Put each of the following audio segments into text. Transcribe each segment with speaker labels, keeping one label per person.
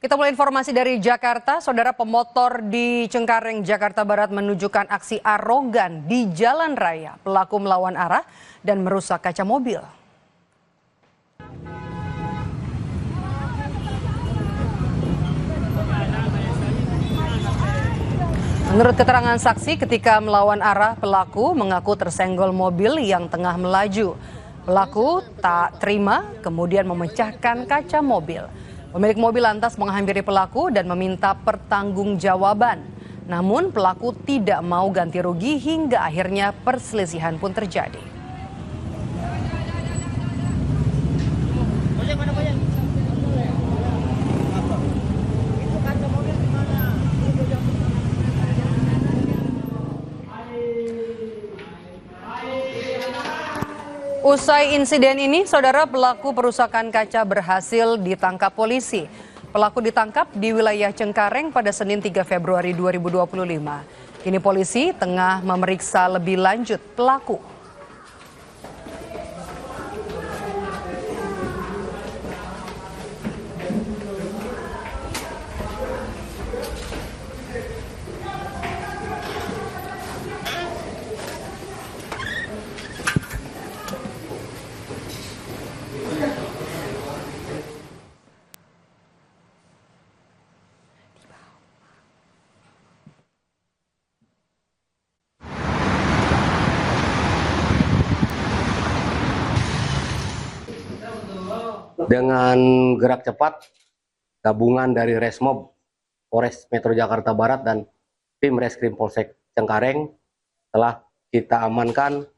Speaker 1: Kita mulai informasi dari Jakarta. Saudara, pemotor di Cengkareng, Jakarta Barat menunjukkan aksi arogan di jalan raya. Pelaku melawan arah dan merusak kaca mobil. Menurut keterangan saksi, ketika melawan arah, pelaku mengaku tersenggol mobil yang tengah melaju. Pelaku tak terima, kemudian memecahkan kaca mobil. Pemilik mobil lantas menghampiri pelaku dan meminta pertanggungjawaban. Namun pelaku tidak mau ganti rugi hingga akhirnya perselisihan pun terjadi. Usai insiden ini, saudara, pelaku perusakan kaca berhasil ditangkap polisi. Pelaku ditangkap di wilayah Cengkareng pada Senin 3 Februari 2025. Kini polisi tengah memeriksa lebih lanjut pelaku.
Speaker 2: Dengan gerak cepat, gabungan dari Resmob Polres Metro Jakarta Barat dan tim Reskrim Polsek Cengkareng telah kita amankan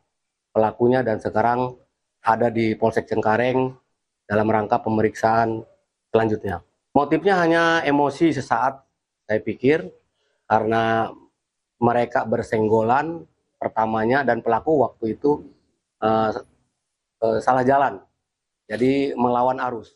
Speaker 2: pelakunya dan sekarang ada di Polsek Cengkareng dalam rangka pemeriksaan selanjutnya. Motifnya hanya emosi sesaat, saya pikir, karena mereka bersenggolan pertamanya dan pelaku waktu itu salah jalan. Jadi melawan arus.